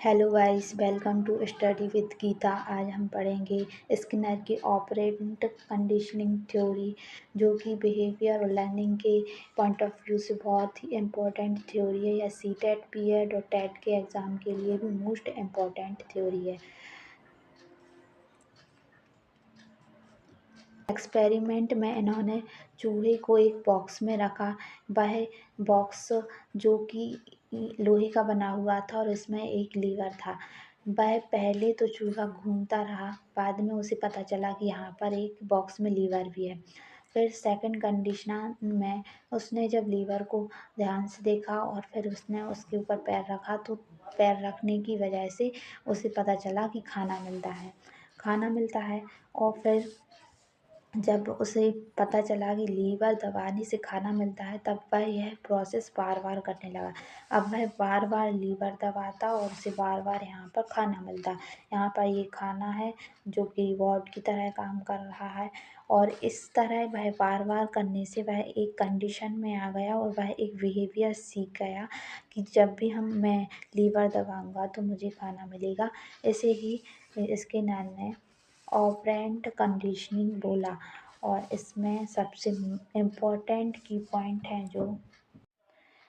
Hello guys, welcome to study with Geeta. आज हम पढ़ेंगे स्किनर की ऑपरेंट कंडीशनिंग थ्योरी, जो कि बिहेवियर और लर्निंग के पॉइंट ऑफ व्यू से बहुत ही इम्पोर्टेंट थ्योरी है। यह सीटेट, बीएड और टेट के एग्ज़ाम के लिए भी मोस्ट इम्पोर्टेंट थ्योरी है। एक्सपेरिमेंट में इन्होंने चूहे को एक बॉक्स में रखा। वह बॉक्स जो कि लोहे का बना हुआ था और इसमें एक लीवर था। वह पहले तो चूहा घूमता रहा, बाद में उसे पता चला कि यहाँ पर एक बॉक्स में लीवर भी है। फिर सेकंड कंडीशन में उसने जब लीवर को ध्यान से देखा और फिर उसने उसके ऊपर पैर रखा, तो पैर रखने की वजह से उसे पता चला कि खाना मिलता है। और फिर जब उसे पता चला कि लीवर दबाने से खाना मिलता है, तब वह यह प्रोसेस बार बार करने लगा। अब वह बार बार लीवर दबाता और उसे बार बार यहाँ पर खाना मिलता। यहाँ पर ये खाना है जो कि रिवॉर्ड की तरह काम कर रहा है। और इस तरह वह बार बार करने से वह एक कंडीशन में आ गया और वह एक बिहेवियर सीख गया कि जब भी मैं लीवर दबाऊंगा तो मुझे खाना मिलेगा। इसे ही इसके नाम ने ऑपरेंट कंडीशनिंग बोला। और इसमें सबसे इम्पोर्टेंट की पॉइंट हैं जो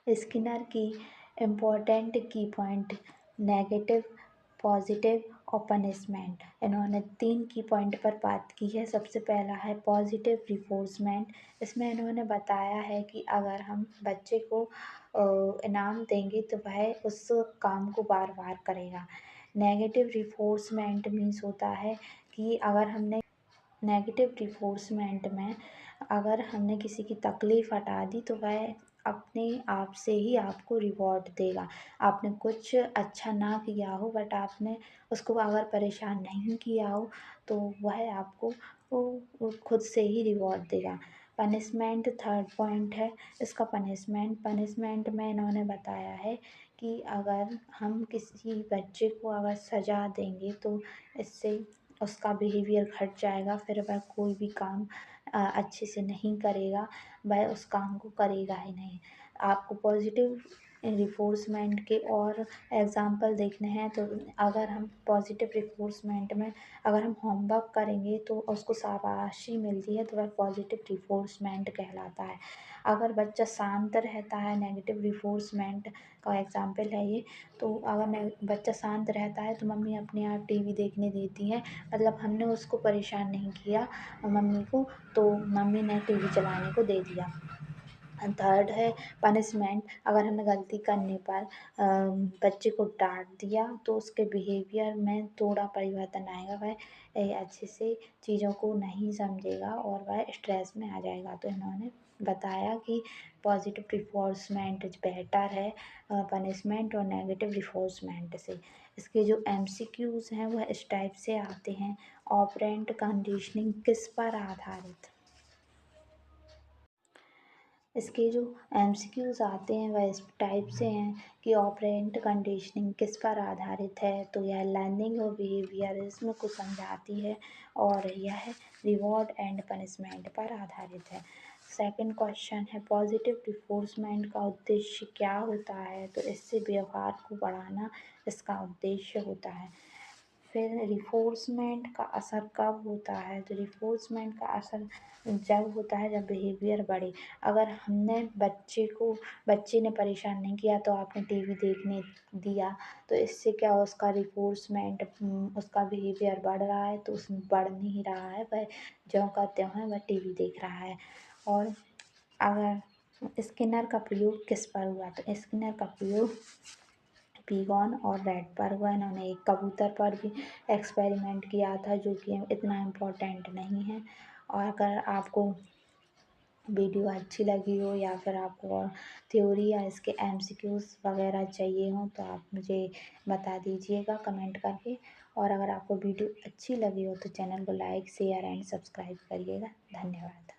स्किनर की इम्पोर्टेंट की पॉइंट, नेगेटिव, पॉजिटिव और पनिशमेंट। इन्होंने 3 की पॉइंट पर बात की है। सबसे पहला है पॉजिटिव रिफोर्समेंट। इसमें इन्होंने बताया है कि अगर हम बच्चे को इनाम देंगे तो वह उस काम को बार बार करेगा। नेगेटिव रिफोर्समेंट मीन्स होता है कि अगर हमने नेगेटिव रिफोर्समेंट में अगर हमने किसी की तकलीफ़ हटा दी तो वह अपने आप से ही आपको रिवॉर्ड देगा। आपने कुछ अच्छा ना किया हो बट आपने उसको अगर परेशान नहीं किया हो तो वह आपको वो खुद से ही रिवॉर्ड देगा। पनिशमेंट थर्ड पॉइंट है इसका। पनिशमेंट में इन्होंने बताया है कि अगर हम किसी बच्चे को अगर सज़ा देंगे तो इससे उसका बिहेवियर घट जाएगा, फिर वह कोई भी काम अच्छे से नहीं करेगा, वह उस काम को करेगा ही नहीं। आपको पॉजिटिव रिफोर्समेंट के और एग्ज़ाम्पल देखने हैं तो अगर हम पॉजिटिव रिफोर्समेंट में अगर हम होमवर्क करेंगे तो उसको शाबाशी मिलती है, तो वह पॉजिटिव रिफोर्समेंट कहलाता है। अगर बच्चा शांत रहता है, नेगेटिव रिफोर्समेंट का एग्ज़ाम्पल है ये। तो अगर बच्चा शांत रहता है तो मम्मी अपने आप टीवी देखने देती है, मतलब हमने उसको परेशान नहीं किया मम्मी को, तो मम्मी ने टीवी चलाने को दे दिया। थर्ड है पनिशमेंट। अगर हमने गलती करने पर बच्चे को डांट दिया तो उसके बिहेवियर में थोड़ा परिवर्तन आएगा। वह अच्छे से चीज़ों को नहीं समझेगा और वह स्ट्रेस में आ जाएगा। तो इन्होंने बताया कि पॉजिटिव रिफोर्समेंट बेटर है पनिशमेंट और नेगेटिव रिफोर्समेंट से। इसके जो एमसीक्यूज़ हैं वह इस टाइप से आते हैं। ऑपरेंट कंडीशनिंग किस पर आधारित। इसके जो एमसीक्यूज़ आते हैं वह इस टाइप से हैं कि ऑपरेंट कंडीशनिंग किस पर आधारित है, तो यह लर्निंग और बिहेवियरिज्म को समझाती है और यह रिवॉर्ड एंड पनिशमेंट पर आधारित है। सेकंड क्वेश्चन है पॉजिटिव रिफोर्समेंट का उद्देश्य क्या होता है, तो इससे व्यवहार को बढ़ाना इसका उद्देश्य होता है। फिर रिफोर्समेंट का असर कब होता है, तो रिफोर्समेंट का असर जब होता है जब बिहेवियर बढ़े। अगर बच्चे ने परेशान नहीं किया तो आपने टीवी देखने दिया, तो इससे क्या उसका रिफोर्समेंट उसका बिहेवियर बढ़ रहा है, तो उसमें बढ़ नहीं रहा है, वह ज्यों का त्यों है वह टीवी देख रहा है। और अगर स्किनर का प्रयोग किस पर हुआ, तो स्किनर का प्रयोग पीगॉन और रेड पर हुआ। इन्होंने एक कबूतर पर भी एक्सपेरिमेंट किया था जो कि इतना इम्पोर्टेंट नहीं है। और अगर आपको वीडियो अच्छी लगी हो या फिर आपको और थ्योरी या इसके एमसीक्यूज़ वगैरह चाहिए हो तो आप मुझे बता दीजिएगा कमेंट करके। और अगर आपको वीडियो अच्छी लगी हो तो चैनल को लाइक, शेयर एंड सब्सक्राइब करिएगा। धन्यवाद।